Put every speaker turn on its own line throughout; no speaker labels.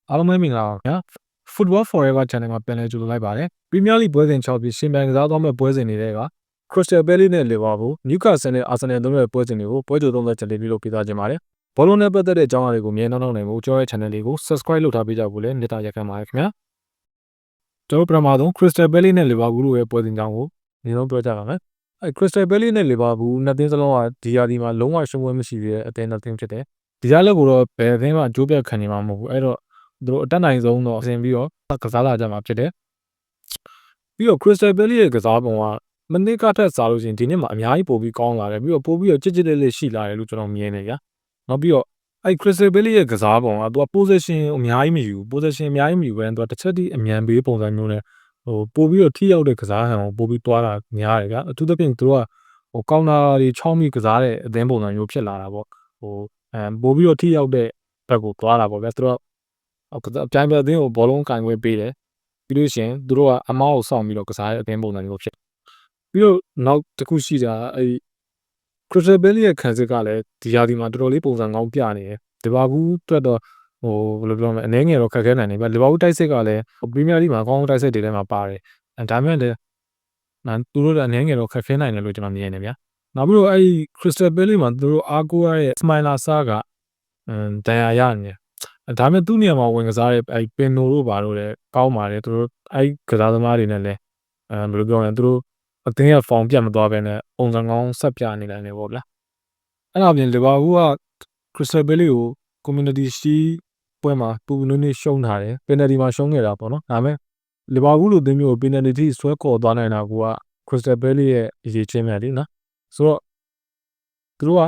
အားလုံးပဲမင်္ဂလာပါခင်ဗျာ Football Forever Channel မှာပြန်လည်ကြိုဆိုလိုက်ပါတယ် Premier League ပွဲစဉ်6ပြီးရှင်ပြိုင်ကစားသွားမယ့်ပွဲစဉ်တွေက Crystal Palace နဲ့ Liverpool Newcastle နဲ့ Arsenal တို့ရဲ့ပွဲစဉ်တွေကိုပွဲကြိုသုံးသက်ချက်လေးပြုလုပ်ပြသခြင်းပါတယ်ဘောလုံးနဲ့ပတ်သက်တဲ့အကြောင်းအရာတွေကိုမြင်နောက်နိုင်ဖို့ကျွန်တော်ရဲ့ channel လေးကို subscribe လုပ်ထားပေးကြဖို့လည်းမေတ္တာရပ်ခံပါတယ်ခင်ဗျာကျွန်တော်ပထမဆုံး Crystal Palace နဲ့ Liverpool တို့ရဲ့ပွဲစဉ်ကြောင်းကိုဒီလိုပြောကြပါမယ်Crystal Palace နဲ့ Liverpool နှစ်သင်းစလုံးကဒီရာသီမှာလုံးဝရှုံးပွဲမရှိသေးတဲ့အသင်းနှစ်သင်းဖြစ်တယ်ဒီကြားလက်ကိုတော့ဘယ်အသင်းမှအကျိုးပြတ်ခံနေမှာမဟုတ်ဘူးအဲ့တော့သူတို့အတက်နိုင်ဆုံးတော့အစဉ်ပြီးတော့ကစားလာကြမှာဖြစ်တယ်ပြီးတော့ Crystal Palace ရဲ့ကစားပုံကမနစ်ကထက်စားလို့ရှိရင်ဒီနေ့မှာအများကြီးပိုပြီးကောင်းလာတယ်ပြီးတော့ပိုပြီးတော့ကြစ်လေးရှိလာတယ်လို့ကျွန်တော်မြင်နေကြနောက်ပြီးတော့အဲ့ Crystal Palace ရဲ့ကစားပုံကသူက possession အများကြီးမယူ possession အများကြီးမယူဘဲသူကတစ်ချက်တည်းအမြန်ပေးပုံစံမျိုးနဲ့ပိုပြီးတော့ထိရောက်တဲ့ကစားဟန်ကိုပိုပြီးတွားတာများတယ်အထူးသဖြင့်သူတို့ကကောင်တာတွေချောင်းပြီးကစားတဲ့အသင်းပုံစံမျိုးဖြစ်လာတာပေါ့ပိုပြီးတော့ထိရောက်တဲ့ဘက်ကိုတွားတာပေါ့ဗျာသူတို့အပြိုင်ပွဲအသင်းကိုဘောလုံးကင်ခွင့်ပေးတယ်ပြီးလို့ရှိရင်သူတို့ကအမောက်ကိုစောင့်ပြီးတော့ကစားတဲ့အသင်းပုံစံမျိုးဖြစ်ပြီးတော့နောက်တစ်ခုရှိတာအဲ့ Crystal Palace ရဲ့ခံစစ်ကလည်းဒီရာသီမှာတော်တော်လေးပုံစံကောင်းပြနေတယ်လီဗာပူးအတွက်တော့ဘယ်လိုပြောမလဲအနေငယ်တော့ခက်ခဲနိုင်နေပြီလီဗာပူးတိုက်စစ်ကလည်းပရီးမီးယားလိမှာအကောင်းဆုံးတိုက်စစ်တွေထဲမှာပါတယ်ဒါပေမဲ့လည်းသူတို့အနေငယ်တော့ခက်ခဲနိုင်တယ်လို့ကျွန်တော်မြင်နေဗျာနောက်ပြီးတော့အဲ့ Crystal Palace မှာသူတို့အားကိုးရတဲ့ Smiler Sarr ကဒဏ်ရာရနေတယ်ဒါပေမဲ့သူ့နေရာမှာဝင်ကစားတဲ့အဲ့ပင်နိုတို့ဘာလို့လဲကောင်းပါတယ်သူတို့အဲ့ကစားသမားတွေနဲ့လည်းဘယ်လိုပြောမလဲသူတို့အသင်းရဲ့ form ပြတ်မသွားဘဲနဲ့ပုံစံကောင်းဆက်ပြနေနိုင်တယ်ပေါ့ဗျာအဲ့ဒါပြင်လီဗာပူးက Crystal Palace ကို Community Shield ပွဲမှာပူပူနွေးနွေးရှုံးထားတယ် penalty မှာရှုံးခဲ့တာပေါ့နော်ဒါပေမဲ့လီဗာပူးလိုအသင်းမျိုးကို penalty ဆွဲခေါ်သွားနိုင်တာက Crystal Palace ရဲ့အရေးချင်းပဲလေနော်ဆိုတော့သူတို့က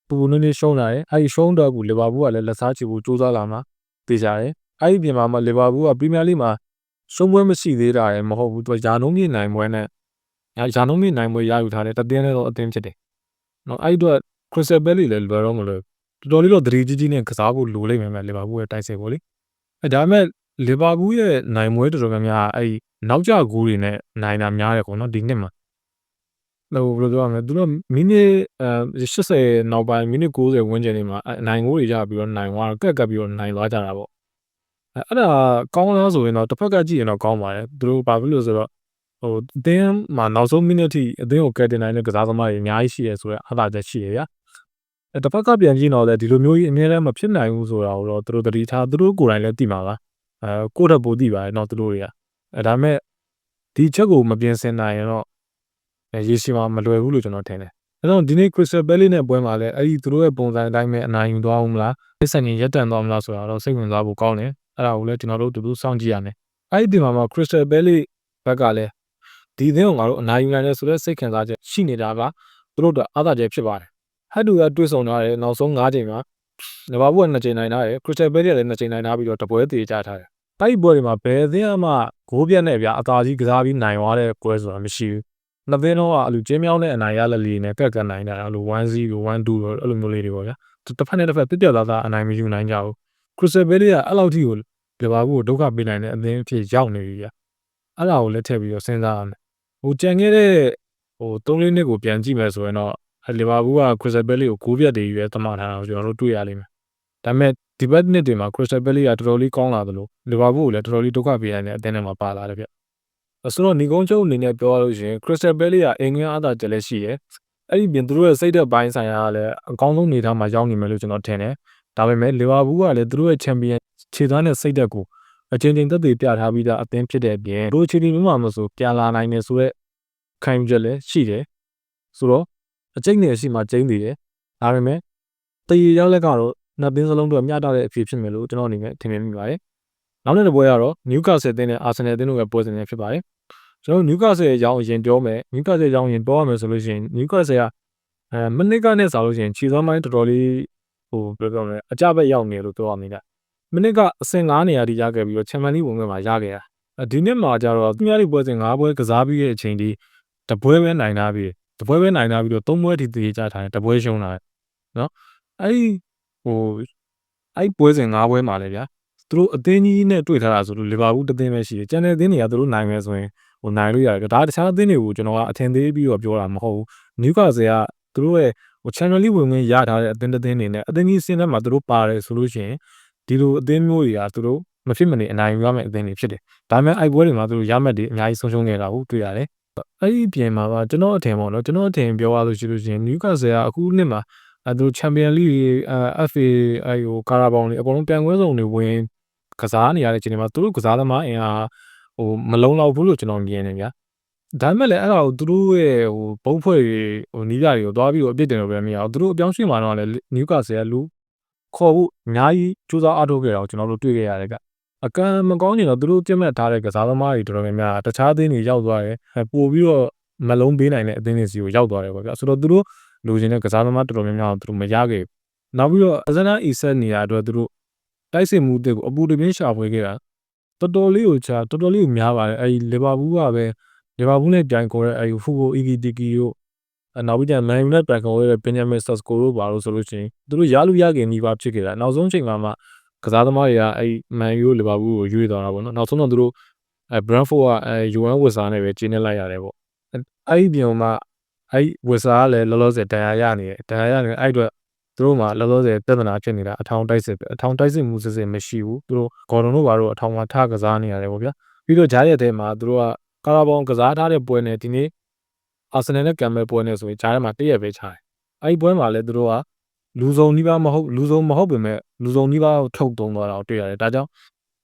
ပူပူနွေးနွေးရှုံးလာတယ်အဲ့ဒီရှုံးတော့ကူလီဗာပူးကလည်းလက်စားချေဖို့စူးစမ်းလာမှာသိကြတယ်အဲ့ဒီပြင်မှာလီဗာပူးကပရီးမီးယားလိမှာရှုံးပွဲမရှိသေးတာလည်းမဟုတ်ဘူးသူကယာနုံးမြေနိုင်ပွဲနဲ့ယာနုံးမြေနိုင်ပွဲရယူထားတဲ့တသင်းနဲ့တော့အသင်းဖြစ်တယ်နော်အဲ့အတွက် Crystal Palace လည်းလွယ်တော့မလွယ်တော်တော်လေးတော့သတိကြီးကြီးနဲ့ကစားဖို့လိုလိမ့်မယ်လီဗာပူးရဲ့တိုက်စစ်ကိုလေဒါပေမဲ့လီဗာပူးရဲ့နိုင်ပွဲတော်တော်များများအဲ့နောက်ကျဂိုးတွေနဲ့နိုင်တာများတယ်ပေါ့နော်ဒီနှစ်မှာဘယ်လိုပြောရမလဲသူတို့မိနစ်80နောက်ပိုင်းမိနစ်90ဝန်းကျင်တွေမှာနိုင်ဂိုးတွေရပြီးတော့နိုင်သွားကက်ကပ်ပြီးတော့နိုင်သွားကြတာပေါ့အဲ့ဒါကောင်းလားဆိုရင်တော့တစ်ဖက်ကကြည့်ရင်တော့ကောင်းပါတယ်သူတို့ဘာဖြစ်လို့ဆိုတော့အသင်းမှာနောက်ဆုံးမိနစ်ထိအသင်းကိုကယ်တင်နိုင်တဲ့ကစားသမားတွေအများကြီးရှိရဲဆိုတော့အားသာချက်ရှိရဗျာတစ်ဖက်ကပြန်ကြည့်တော့လေဒီလိုမျိုးကြီးအမြဲတမ်းမဖြစ်နိုင်ဘူးဆိုတာကိုတော့သူတို့သတိထားသူတို့ကိုယ်တိုင်လည်းသိမှာပါကိုယ့်ထက်ပိုသိပါတယ်တော့သူတို့တွေကဒါပေမဲ့ဒီချက်ကိုမပြင်ဆင်နိုင်ရင်တော့ရေရှည်မှာမလွယ်ဘူးလို့ကျွန်တော်ထင်တယ်အဲ့တော့ဒီနေ့ Crystal Palace နဲ့ပွဲမှာလည်းအဲ့ဒီသူတို့ရဲ့ပုံစံအတိုင်းပဲအနိုင်ယူသွားအောင်မလားလက်ဆန်ရင်ရက်တန်သွားမလားဆိုတာတော့စိတ်ဝင်စားဖို့ကောင်းတယ်အဲ့ဒါကိုလည်းကျွန်တော်တို့တူတူစောင့်ကြည့်ရမယ်အဲ့ဒီဒီမှာ Crystal Palace ဘက်ကလည်းဒီအသင်းကိုငါတို့အနိုင်ယူနိုင်တယ်ဆိုတဲ့စိတ်ခံစားချက်ရှိနေတာကသူတို့အတွက်အားသာချက်ဖြစ်ပါတယ်ဟတ်တူကတွေးဆောင်ထားတယ်နောက်ဆုံး9ချိန်မှာလီဗာပူးက2ချိန်နိုင်ထားတယ် Crystal Palace ကလည်း2ချိန်နိုင်ထားပြီးတော့တပွဲသေးကြထားတယ်အဲ့ဒီပွဲတွေမှာဘယ်အသင်းမှဂိုးပြတ်နဲ့ဗျာအသာကြီးကစားပြီးနိုင်သွားတဲ့ပွဲဆိုတာမရှိဘူးနှစ်သင်းတော့အဲ့လိုကျင်းမြောင်းတဲ့အနိုင်ရလက်လီနဲ့ကက်ကတ်နိုင်တာအဲ့လို1-0 1-2အဲ့လိုမျိုးလေးတွေပေါ့ဗျာတစ်ဖက်နဲ့တစ်ဖက်ပြတ်သားအနိုင်မယူနိုင်ကြဘူး Crystal Palace ကအဲ့လောက်ထိကိုလီဗာပူးကိုဒုက္ခပေးနိုင်တဲ့အသင်းအဖြစ်ရောက်နေပြီဗျာအဲ့ဒါကိုလည်းထည့်ပြီးတော့စဉ်းစားရမယ်ကြံခဲ့တဲ့3-4နှစ်ကိုပြန်ကြည့်မယ်ဆိုရင်တော့လီဗာပူးက Crystal Palace ကိုဂိုးပြတ်တွေရွေးသမားထားတာကိုကျွန်တော်တို့တွေ့ရလိမ့်မယ်ဒါပေမဲ့ဒီဘက်နှစ်တွေမှာ Crystal Palace ကတော်တော်လေးကောင်းလာသလိုလီဗာပူးကိုလည်းတော်တော်လေးဒုက္ခပေးနိုင်တဲ့အသင်းတွေမှာပါလာတယ်ဗျဆိုတော့ညီကုန်းချုပ်အနေနဲ့ပြောရလို့ရှိရင် Crystal Palace ကအင်္ဂလန်အားသာချက်လည်းရှိတယ်အဲ့ဒီပြင်သူတို့ရဲ့စိတ်သက်ပိုင်းဆိုင်ရာကလည်းအကောင်းဆုံးနေသားမှာရောက်နေမယ်လို့ကျွန်တော်ထင်တယ်ဒါပေမဲ့လီဗာပူးကလည်းသူတို့ရဲ့ချန်ပီယံခြေသားနဲ့စိတ်သက်ကိုအချင်းချင်းသက်သေပြထားပြီးသားအသင်းဖြစ်တဲ့အပြင်တို့ချီတီမျိုးမှာမဆိုပြန်လာနိုင်တယ်ဆိုတော့ခံယူချက်လည်းရှိတယ်ဆိုတော့အကျိတ်နဲ့ရှိမှကျင်းသေးတယ်ဒါပေမဲ့တည်ရောက်လက်ကတော့နှစ်သင်းစလုံးတို့မျှတတဲ့အဖြစ်ဖြစ်မယ်လို့ကျွန်တော်အနေနဲ့ထင်မြင်မိပါတယ်နောက်တဲ့ပွဲကတော့ Newcastle အသင်းနဲ့ Arsenal အသင်းတို့ရဲ့ပွဲစဉ်တွေဖြစ်ပါတယ်ကျွန်တော် Newcastle ရဲ့အကြောင်းအရင်ပြောမယ် Newcastle အကြောင်းအရင်ပြောရမယ်ဆိုလို့ရှိရင် Newcastle ကမနစ်ကနဲ့ဆိုလို့ရှိရင်ခြေစွမ်းပိုင်းတော်တော်လေးဘယ်လိုပြောမလဲအကြဘက်ရောက်နေလို့ပြောရမှာမနစ်ကအဆင့်9နေရာထိရခဲ့ပြီးတော့ Champions League ဝင်ခွင့်မှာရခဲ့တာဒီနှစ်မှာကျတော့ Premier League ပွဲစဉ်5ပွဲကစားပြီးတဲ့အချိန်ဒီတပွဲပဲနိုင်ထားပြီးတော့3ပွဲထိတည်ကြထားတယ်တပွဲရှုံးလာတယ်နော်အဲ့ပွဲစဉ်5ပွဲမှာလည်းဗျာသူတို့အသင်းကြီးနဲ့တွေ့ထားတာဆိုလို့လီဗာပူးတသင်းပဲရှိတယ်ကျန်တဲ့အသင်းတွေကသူတို့နိုင်မယ်ဆိုရင်နိုင်လို့ရတယ်ဒါတခြားအသင်းတွေကိုကျွန်တော်ကအထင်သေးပြီးတော့ပြောတာမဟုတ်ဘူး Newcastle ကသူတို့ရဲ့Champions League ဝင်ခွင့်ရထားတဲ့အသင်းတစ်သင်းနေနဲ့အသင်းကြီးစင်းထဲမှာသူတို့ပါတယ်ဆိုလို့ရှိရင်ဒီလိုအသင်းမျိုးတွေကသူတို့ မဖြစ်မနေအနိုင်ယူရမယ့်အသင်းတွေဖြစ်တယ်ဒါပေမဲ့အဲ့ပွဲတွေမှာသူတို့ရမှတ်တွေအများကြီးဆုံးရှုံးနေတာကိုတွေ့ရတယ်အဲ့ဒီပြင်မှာပါကျွန်တော်အထင်ပေါ့နော်ကျွန်တော်အထင်ပြောရလို့ရှိလို့ရှိရင် Newcastle ကအခုနှစ်မှာသူတို့ Champion League FA အဲ့ဟိုကာရာဘောင်တွေအကုန်လုံးပြန်ခွဲဆုံးတွေဝင်ကစားနေရတဲ့အချိန်မှာသူတို့ကစားသမားအင်အားဟိုမလုံလောက်ဘူးလို့ကျွန်တော်မြင်နေဗျာဒါပေမဲ့လည်းအဲ့ဒါကိုသူတို့ရဲ့ဟိုဘုံဖွဲ့တွေဟိုနီးပြတွေကိုသွားပြီးတော့အပြစ်တင်လို့ပဲမရအောင်သူတို့အပြောင်းရွှေ့မှာတော့လည်း Newcastle ကလူခေါ်ဖို့အများကြီးစူးစမ်းအားထုတ်ခဲ့တာကိုကျွန်တော်တို့တွေ့ခဲ့ရတယ်ကအကံမကောင်းနေတော့သူတို့ပြတ်မှတ်ထားတဲ့ကစားသမားတွေတော်တော်များများတခြားအသင်းတွေရောက်သွားတယ်ပို့ပြီးတော့မလုံးပေးနိုင်တဲ့အသင်းတွေစီကိုရောက်သွားတယ်ပေါ့ဗျာဆိုတော့သူတို့လူချင်းတဲ့ကစားသမားတော်တော်များများသူတို့မရခဲ့ဘူးနောက်ပြီးတော့အဇနာအီဆက်နေရအတွက်သူတို့တိုက်စစ်မှုတွေကိုအပူတပြင်းရှာဖွေခဲ့တာတော်တော်လေးကိုများပါတယ်အဲဒီလီဗာပူးကပဲလီဗာပူးနဲ့ကြိုင်ခေါ်တဲ့အဲဒီဖူကိုအီဂီတီကီတို့နောက်ပြီးတော့မန်ယူနဲ့တိုင်ခေါ်တဲ့ဘင်ဂျမင်ဆက်စကိုတို့ပါလို့ဆိုလို့ရှိရင်သူတို့ရလူရခင်နီးပါဖြစ်ခဲ့တာနောက်ဆုံးချိန်မှာမှကစားသမားတွေကအဲဒီမန်ယူလီဗာပူးကိုရွေးသွားတာပေါ့နော်နောက်ဆုံးတော့သူတို့ဘရန်ဖို့ကယူအန်ဝစ်ဆာနဲ့ပဲကျင်းနေလိုက်ရတယ်ပေါ့အဲ့ဒီပြင်မှာအဲ့ဝစ်ဆာကလည်းလောလောဆယ်ဒဏ်ရာရနေတယ်အဲ့အတွက်သူတို့မှာလောလောဆယ်ပြဿနာဖြစ်နေတာအထောင်တိုက်စစ်မှုစစ်မရှိဘူးသူတို့ဂေါ်ဒွန်တို့ဘာလို့အထောင်မှာထားကစားနေရတယ်ပေါ့ဗျာပြီးတော့ဂျားရက်ထဲမှာသူတို့ကကာရာဘောင်ကစားထားတဲ့ပွဲနဲ့ဒီနေ့အာဆင်နယ်နဲ့ကမ်ဘယ်ပွဲနဲ့ဆိုရင်ဂျားထဲမှာတည့်ရက်ပဲခြားတယ်အဲ့ဒီပွဲမှာလည်းသူတို့ကလူစုံနီးပါးမဟုတ်ပေမဲ့လူစုံနီးပါးထုတ်သုံးသွားတာကိုတွေ့ရတယ်ဒါကြောင့်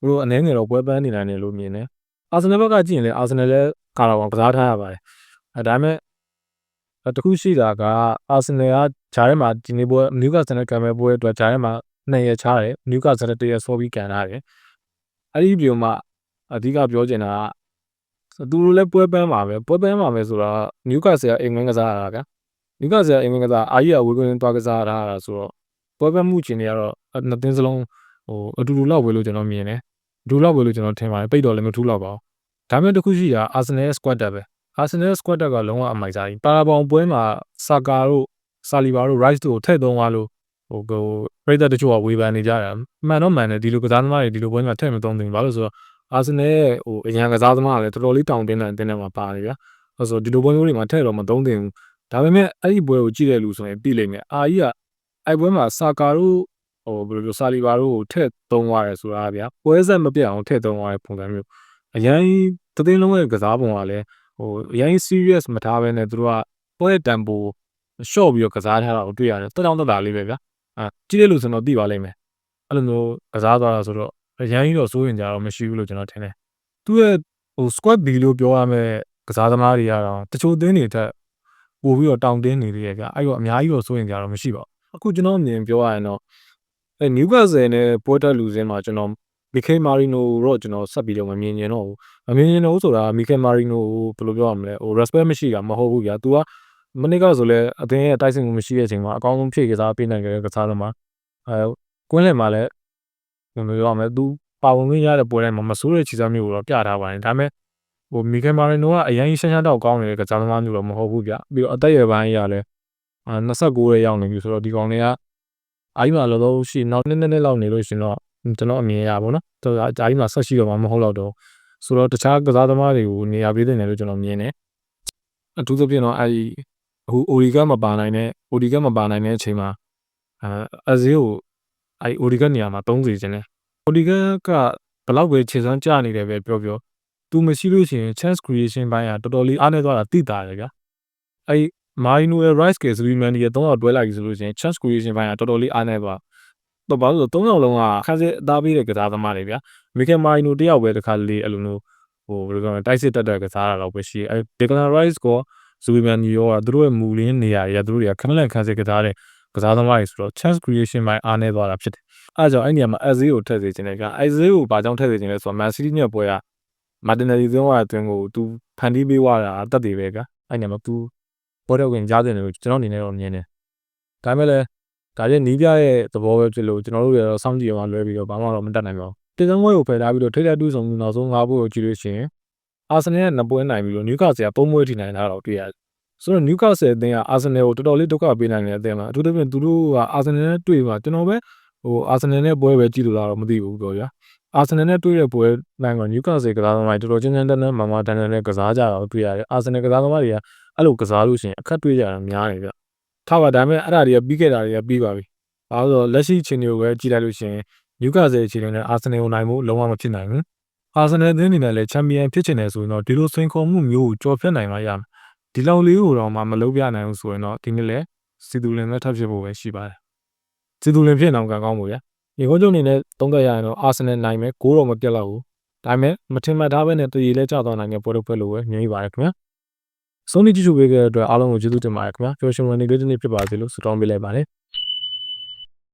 သူတို့အနေငယ်တော့ပွဲပန်းနေနိုင်တယ်လို့မြင်တယ်အာဆင်နယ်ဘက်ကကြည့်ရင်လည်းအာဆင်နယ်လည်းကာရာဘောင်ကစားထားရပါတယ်ဒါပေမဲ့တခုရှိတာကအာဆင်နယ်ကဂျားထဲမှာဒီနေ့ပွဲနျူကာဆယ်နဲ့ကမ်ဘယ်ပွဲအတွက်ဂျားထဲမှာ2ရက်ခြားတယ်နျူကာဆယ်နဲ့1ရက်ဆောပြီးကန်ထားတယ်အဲ့ဒီပြီးမှအဓိကပြောချင်တာကသူတို့လည်းပွဲပန်းပါပဲဆိုတော့နျူကာဆယ်ကအိမ်ဝင်ကစားရတာဗျာနျူကာဆယ်အိမ်ဝင်ကစားအာကြီးကဝေကွင်းသွားကစားထားတာဆိုတော့ပွဲပန်းမှုချင်တွေကတော့နှစ်သင်းစလုံးဟိုအတူတူလောက်ပဲလို့ကျွန်တော်မြင်တယ်အတူလောက်ပဲလို့ကျွန်တော်ထင်ပါတယ်ပိတ်တော့လည်းမထူးတော့ပါဘူးဒါပေမဲ့တခုရှိတာအာဆင်နယ်ရဲ့ squad တက်ပဲအာဆင်နယ် squad တက်ကလုံးဝအမိုက်စားကြီးပါရာဘောင်ပွဲမှာဆာကာတို့ဆာလီဘာတို့ rice တို့ထည့်သုံးသွားလို့ဟိုပြိသက်တချို့ကဝေဖန်နေကြတာမှန်တော့မှန်တယ်ဒီလိုကစားသမားတွေဒီလိုပွဲမှာထည့်မသုံးသင့်ဘူးဘာလို့ဆိုတော့အာဆင်နယ်ရဲ့ဟိုအရန်ကစားသမားကလည်းတော်တော်လေးတောင်းတင်းတဲ့အတင်းထဲမှာပါတယ်ဗျာဆိုတော့ဒီလိုပွဲမျိုးတွေမှာထည့်တော့မသုံးသင့်ဘူးဒါပေမဲ့အဲ့ဒီပွဲကိုကြည့်တဲ့လူဆိုရင်ပြီးလိမ့်မယ်အာကြီးကအဲ့ပွဲမှာဆာကာတို့ဟိုဘယ်လိုပြောဆာလီဘာတို့ကိုထည့်သုံးသွားတယ်ဆိုတာဗျာပွဲဆက်မပြတ်အောင်ထည့်သုံးသွားတဲ့ပုံစံမျိုးအရန်သသိန်းလုံးရဲ့ကစားပုံကလည်းဟိုအရင် serious မထားဘဲနဲ့သူတို့ကပွဲတန်ပိုရှော့ပြီးတော့ကစားထားတာကိုတွေ့ရတယ်တက်တောင့်တက်တာလေးပဲဗျာကြည့်တဲ့လူဆိုတော့သိပါလိမ့်မယ်အဲ့လိုမျိုးကစားသွားတာဆိုတော့အရင်ကြီးတော့စိုးရင်ကြတော့မရှိဘူးလို့ကျွန်တော်ထင်တယ်သူရဲ့ဟို squad B လို့ပြောရမယ့်ကစားသမားတွေကတော့တချို့သင်းတွေတက်ပို့ပြီးတော့တောင်းတင်းနေသေးရဲ့ဗျာအဲ့တော့အများကြီးတော့စိုးရင်ကြတော့မရှိပါဘူးအခုကျွန်တော်အမြင်ပြောရရင်တော့နျူကာဆယ်နဲ့ပွဲတက်လူစင်းမှာကျွန်တော်မီခေမာရီနိုတော့ကျွန်တော်ဆက်ပြီးတော့မမြင်ကျင်တော့ဘူးမမြင်ကျင်တော့ဆိုတာမီခေမာရီနိုကိုဘယ်လိုပြောရမလဲဟို respect မရှိတာမဟုတ်ဘူးဗျာ तू ကမနေ့ကဆိုလဲအသင်းရဲ့တိုက်စစ်မှုမရှိတဲ့အချိန်မှာအကောင်းဆုံးဖြည့်ကစားပေးနိုင်ခဲ့တဲ့ကစားသမားကွင်းလယ်မှာလည်းဘယ်လိုပြောရမလဲ तू ပါဝင်ခွင့်ရတဲ့ပွဲတိုင်းမှာမဆိုးတဲ့ခြေစားမျိုးကိုတော့ပြထားပါတယ်ဒါပေမဲ့ဟိုမီခေမာရီနိုကအရင်ရှမ်းရှမ်းတော့ကောင်းနေတဲ့ကစားသမားမျိုးတော့မဟုတ်ဘူးဗျာပြီးတော့အသက်အရွယ်ပိုင်းရလဲ29ရဲ့ရောက်နေပြီဆိုတော့ဒီကောင်တွေကအာကြီးမှာလောလောရှိနောက်နှစ်လောက်နေလို့ရှင်တော့ကျွန်တော်အမြင်ရပါဘောနော်တော်အာကြီးမှာဆက်ရှိတော့မှမဟုတ်တော့တော့ဆိုတော့တခြားကစားသမားတွေကိုနေရာပေးတဲ့နယ်လို့ကျွန်တော်မြင်တယ်အထူးသဖြင့်တော့အဲဒီဟိုအိုဒီကမပါနိုင်တဲ့အချိန်မှာအဇေးကိုအဲဒီအိုဒီကနေရာမှာ3စီခြင်းတယ်အိုဒီကဘယ်လောက်ပဲခြေစမ်းကြနေတယ်ပဲပြောသူမရှိလို့ရှိရင် chance creation ဘိုင်းကတော်တော်လေးအားနေသွားတာသိတာတယ်ဗျာအဲဒီမာရီနိုရဲ့ rice ကစရီမန်ဒီရဲ့3ယောက်တွဲလိုက်ပြီဆိုလို့ရှိရင် chance creation ဘိုင်းကတော်တော်လေးအားနေသွားတော့ဘာလို့ဆို3ယောက်လုံးကခန်းစစ်အသားပေးတဲ့ကစားသမားတွေဗျာမီကယ်မာရီနိုတယောက်ပဲတခါလေးအဲ့လိုမျိုးဟိုဘယ်လိုပြောလဲတိုက်စစ်တက်ကစားတာတော့ပဲရှိအဲဒေကနာရိုက်စ်ကဇူဘီမန်နီယောကသူတို့ရဲ့မူလင်းနေရာတွေကသူတို့တွေကခဏခန်းစစ်ကစားတဲ့ကစားသမားတွေဆိုတော့ chance creation ဘိုင်းအားနေသွားတာဖြစ်တယ်အဲကြောင့်အဲ့နေရာမှာအဇေးကိုထည့်စေချင်တယ်ဗျာအဇေးကိုဘာကြောင့်ထည့်စေချင်လဲဆိုတော့မန်စီးတီးနဲ့ပွဲကမာတင်နယ်လီသွင်းသွားတဲ့အတွင်းကိုသူဖန်တီးပေးသွားတာတက်တယ်ပဲဗျာအဲ့နေရာမှာသူဘောတော့ဝင်ကြားတယ်လို့ကျွန်တော်အနေနဲ့တော့မြင်တယ်ဒါပေမဲ့လည်းဒါရဲ့နီးပြရဲ့သဘောပဲဖြစ်လို့ကျွန်တော်တို့ရတော့စောင့်ကြည့်ရမှာလွဲပြီးတော့ဘာမှတော့မတတ်နိုင်ပါဘူးတင်စံပွဲကိုဖယ်ထားပြီးတော့ထိတဲ့တူးဆောင်မှုနောက်ဆုံး၅ပွဲကိုကြည့်လို့ရှိရင်အာဆင်နယ်က2ပွဲနိုင်ပြီးတော့နျူကာဆယ်က3ပွဲထိနိုင်တာတော့တွေ့ရတယ်ဆိုတော့နျူကာဆယ်အသင်းကအာဆင်နယ်ကိုတော်တော်လေးဒုက္ခပေးနိုင်တဲ့အသင်းမှာအထူးသဖြင့်သူတို့ကအာဆင်နယ်နဲ့တွေ့မှာကျွန်တော်ပဲဟိုအာဆင်နယ်နဲ့ပွဲပဲကြည့်လို့လာတော့မသိဘူးပြောဗျာအာဆင်နယ်နဲ့တွေ့တဲ့ပွဲနိုင်ကနျူကာဆယ်ကစားသမားတွေတော်တော်ချင်းချင်းတန်းတန်းမာမာတန်းတန်းနဲ့ကစားကြတာကိုတွေ့ရတယ်အာဆင်နယ်ကစားသမားတွေကအဲ့လိုကစားလို့ရှိရင်အခက်တွေ့ကြတာများတယ်ဗျထားပါဒါပေမဲ့အဲ့ဒါတွေကပြီးခဲ့တာတွေကပြီးပါပြီ။ဘာလို့ဆိုလက်ရှိချင်းတွေကိုပဲကြည့်လိုက်လို့ရှိရင် Newcastle အခြေအနေနဲ့ Arsenal ကိုနိုင်ဖို့လုံးဝမဖြစ်နိုင်ဘူး။ Arsenal အသင်းအနေနဲ့လည်း Champion ဖြစ်ချင်တယ်ဆိုရင်တော့ဒီလိုစိန်ခေါ်မှုမျိုးကိုကြော်ဖြတ်နိုင်မှရမယ်။ဒီလောက်လေးကိုတော့မှမလုပ်ပြနိုင်ဘူးဆိုရင်တော့ဒီနေ့လည်းစီတူလင်နဲ့ထပ်ဖြစ်ဖို့ပဲရှိပါတယ်။စီတူလင်ဖြစ်အောင်ကံကောင်းဖို့ဗျာ။ဒီကိုကျုံအနေနဲ့သုံးသပ်ရရင်တော့ Arsenal နိုင်မယ်ကိုတော့မပြတ်တော့ဘူး။ဒါပေမဲ့မထင်မှတ်ထားဘဲနဲ့တည်လဲကျသွားနိုင်တဲ့ပွဲတစ်ပွဲလိုပဲမြင်မိပါတယ်ခင်ဗျာ။ဆုံးဖြတ်ကြည့်ရှုပေးခဲ့တဲ့အတွက်အားလုံးကိုကျေးဇူးတင်ပါတယ်ခင်ဗျာ။ပျော်ရွှင်ဝင်နေကြတဲ့နေ့ဖြစ်ပါစေလို့ဆုတောင်းပေးလိုက်ပါတယ်။